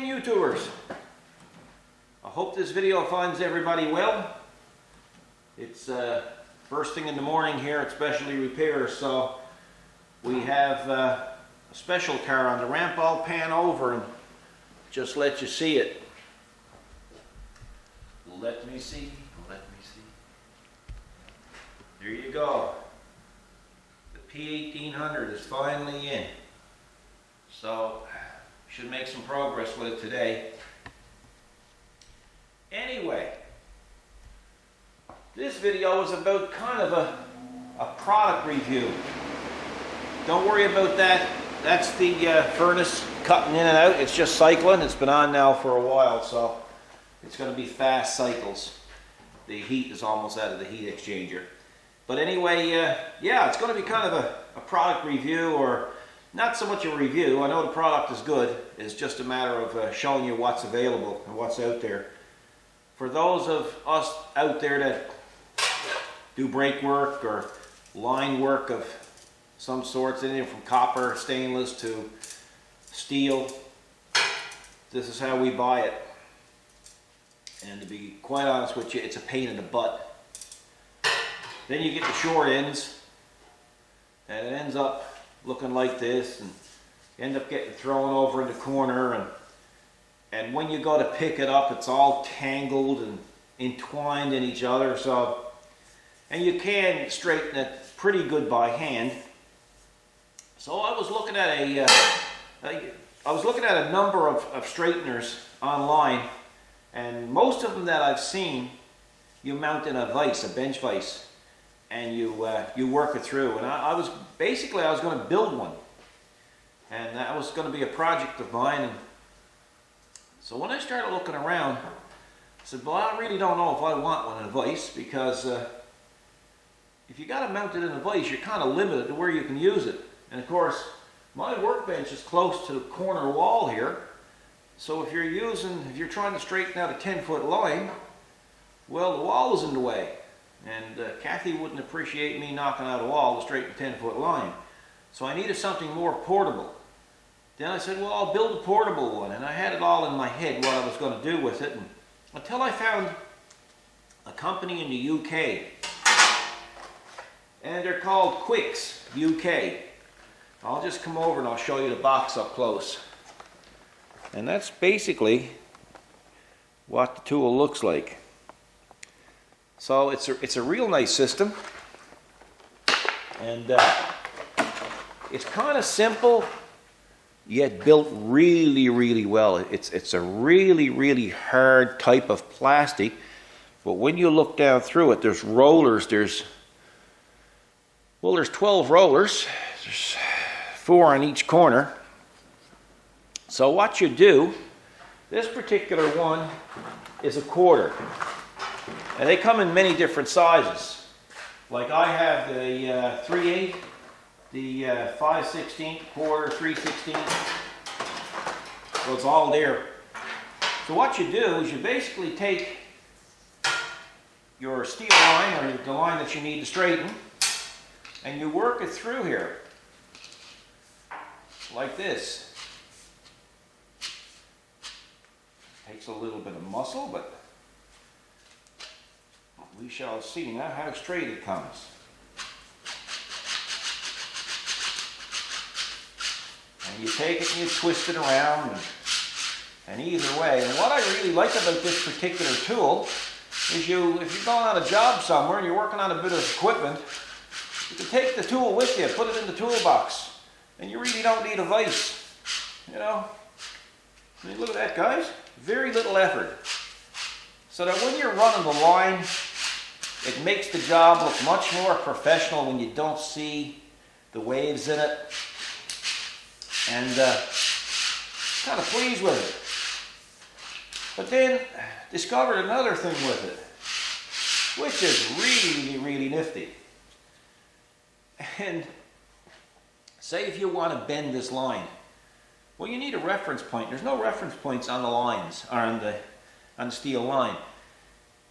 morning, YouTubers. I hope this video finds everybody well. It's first thing in the morning here at Specialty Repairs, so we have a special car on the ramp. I'll pan over and just let you see it. Let me see. There you go. The P1800 is finally in. So, should make some progress with it today. Anyway, this video is about kind of a product review. Don't worry about that. That's the furnace cutting in and out. It's just cycling. It's been on now for a while, so it's going to be fast cycles. The heat is almost out of the heat exchanger. But anyway, yeah, it's going to be kind of a product review, or not so much a review. I know the product is good. It's just a matter of showing you what's available and what's out there. For those of us out there that do brake work or line work of some sorts, anything from copper, stainless to steel, this is how we buy it. And to be quite honest with you, it's a pain in the butt. Then you get the short ends, and it ends up looking like this, and you end up getting thrown over in the corner, and when you go to pick it up, it's all tangled and entwined in each other. So, and you can straighten it pretty good by hand. So I was looking at a number of straighteners online, and most of them that I've seen, you mount in a vise, a bench vise, and you work it through. And I was going to build one, and that was going to be a project of mine. And so when I started looking around, I said, well, I really don't know if I want one in a vise, because if you got to mount it in a vise, you're kind of limited to where you can use it. And of course, my workbench is close to the corner wall here, so if you're trying to straighten out a 10-foot line, well, the wall is in the way. And Kathy wouldn't appreciate me knocking out a wall to straighten a 10-foot line. So I needed something more portable. Then I said, well, I'll build a portable one. And I had it all in my head what I was going to do with it. And until I found a company in the UK. And they're called Quix UK. I'll just come over and I'll show you the box up close. And that's basically what the tool looks like. So it's a real nice system, and it's kind of simple, yet built really, really well. It's a really, really hard type of plastic, but when you look down through it, there's rollers. There's 12 rollers. There's 4 on each corner. So what you do, this particular one is a quarter. And they come in many different sizes. Like I have the 3/8, the 5/16, quarter, 3/16. So it's all there. So what you do is you basically take your steel line, or the line that you need to straighten, and you work it through here. Like this. Takes a little bit of muscle, but we shall see now how straight it comes. And you take it and you twist it around, and either way. And what I really like about this particular tool is if you're going on a job somewhere and you're working on a bit of equipment, you can take the tool with you, put it in the toolbox, and you really don't need a vise. You know? I mean, look at that, guys. Very little effort. So that when you're running the line, it makes the job look much more professional when you don't see the waves in it. And kind of pleased with it. But then discovered another thing with it, which is really, really nifty. And say if you want to bend this line, well, you need a reference point. There's no reference points on the lines, or on the steel line.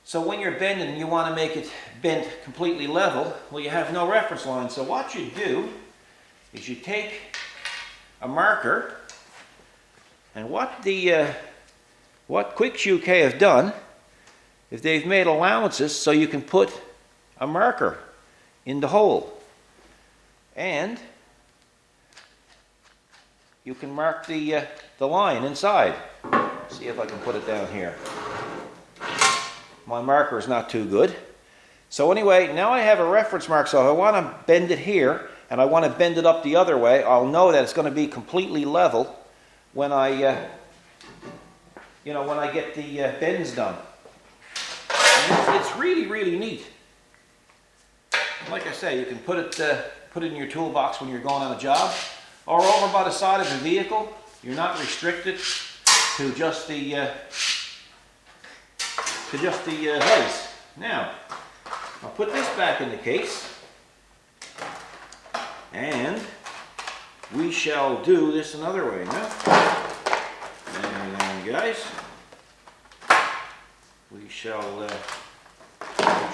So when you're bending and you want to make it bent completely level, well, you have no reference line. So what you do is you take a marker And what Quicks UK have done is they've made allowances so you can put a marker in the hole. And you can mark the line inside. See if I can put it down here. My marker is not too good. So anyway, now I have a reference mark, so if I want to bend it here and I want to bend it up the other way, I'll know that it's going to be completely level when I when I get the bends done. And it's really, really neat. Like I say, you can put it in your toolbox when you're going on a job, or over by the side of the vehicle. You're not restricted to just the vise. Now, I'll put this back in the case, and we shall do this another way now. And guys, we shall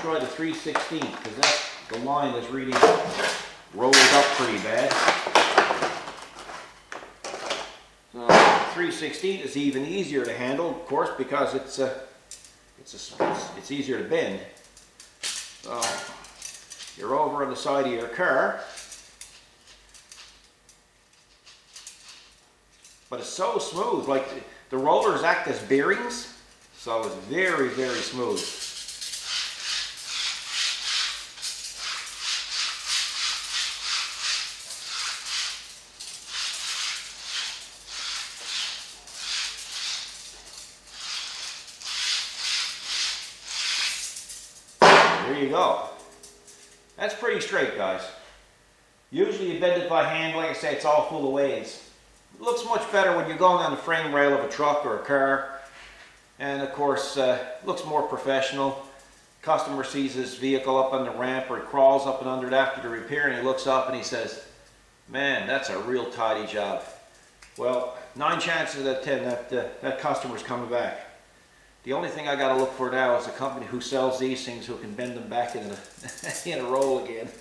try the 3/16 because the line is really rolled up pretty bad. So 3/16 is even easier to handle, of course, because it's easier to bend. So you're over on the side of your car, but it's so smooth. Like the rollers act as bearings, so it's very, very smooth. There you go. That's pretty straight, guys. Usually you bend it by hand, like I say, it's all full of waves. It looks much better when you're going on the frame rail of a truck or a car. And of course, looks more professional. Customer sees his vehicle up on the ramp, or he crawls up and under it after the repair, and he looks up and he says, "Man, that's a real tidy job." Well, 9 chances out of 10 that customer's coming back. The only thing I got to look for now is a company who sells these things who can bend them back in a roll again.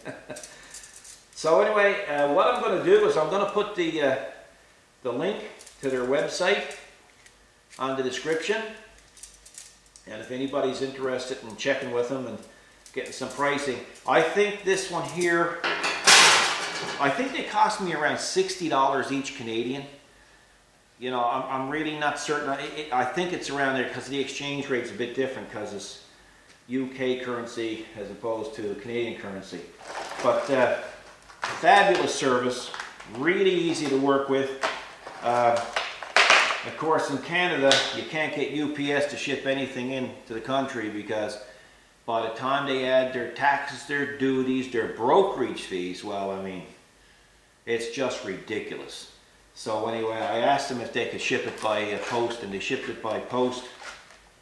So anyway, what I'm going to do is I'm going to put the link to their website on the description. And if anybody's interested in checking with them and getting some pricing, I think this one here, I think they cost me around $60 each Canadian. You know, I'm really not certain. I think it's around there because the exchange rate's a bit different because it's UK currency as opposed to Canadian currency. But fabulous service, really easy to work with. Of course, in Canada, you can't get UPS to ship anything into the country because by the time they add their taxes, their duties, their brokerage fees, well, I mean, it's just ridiculous. So anyway, I asked them if they could ship it by post, and they shipped it by post.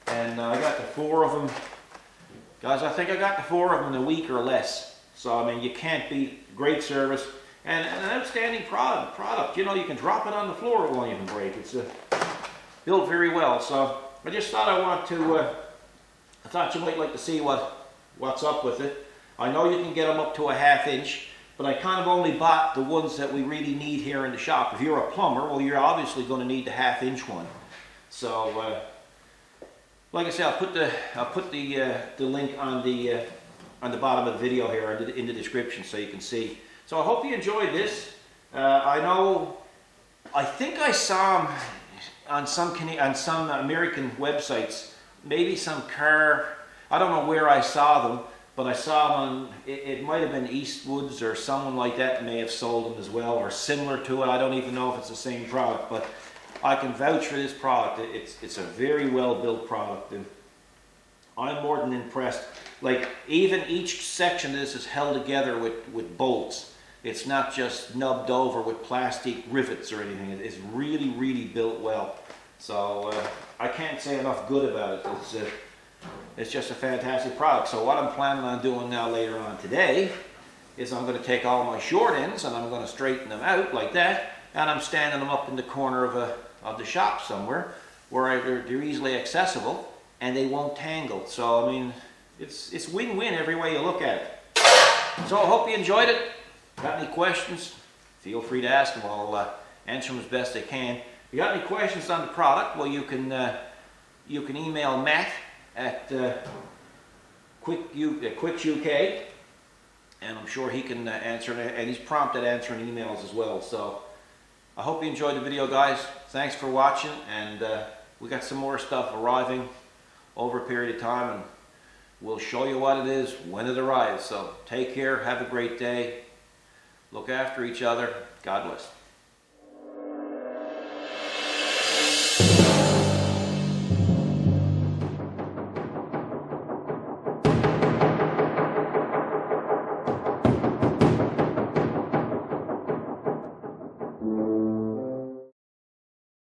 And I got the 4 of them. Guys, I think I got the 4 of them in a week or less. So, I mean, you can't beat great service. And an outstanding product. You know, you can drop it on the floor, it won't even break. It's built very well. So I just thought I thought you might like to see what's up with it. I know you can get them up to a 1/2 inch, but I kind of only bought the ones that we really need here in the shop. If you're a plumber, well, you're obviously going to need the 1/2 inch one. So, like I said, I'll put the link on the bottom of the video here in the description so you can see. So I hope you enjoyed this. I think I saw them on some American websites, maybe some car, I don't know where I saw them, but I saw them on, it might have been Eastwoods or someone like that may have sold them as well, or similar to it. I don't even know if it's the same product, but I can vouch for this product. It's a very well built product, and I'm more than impressed. Like, even each section of this is held together with bolts. It's not just nubbed over with plastic rivets or anything. It's really, really built well. So I can't say enough good about it. It's just a fantastic product. So what I'm planning on doing now later on today is I'm going to take all my short ends and I'm going to straighten them out like that, and I'm standing them up in the corner of the shop somewhere where they're easily accessible and they won't tangle. So I mean, it's win-win every way you look at it. So I hope you enjoyed it. Got any questions? Feel free to ask them. I'll answer them as best I can. you got any questions on the product, well, you can email Matt at Quicks UK, and I'm sure he can answer, and he's prompt at answering emails as well. So I hope you enjoyed the video, guys. Thanks for watching, and we got some more stuff arriving over a period of time, and we'll show you what it is when it arrives. So take care, have a great day, look after each other, God bless.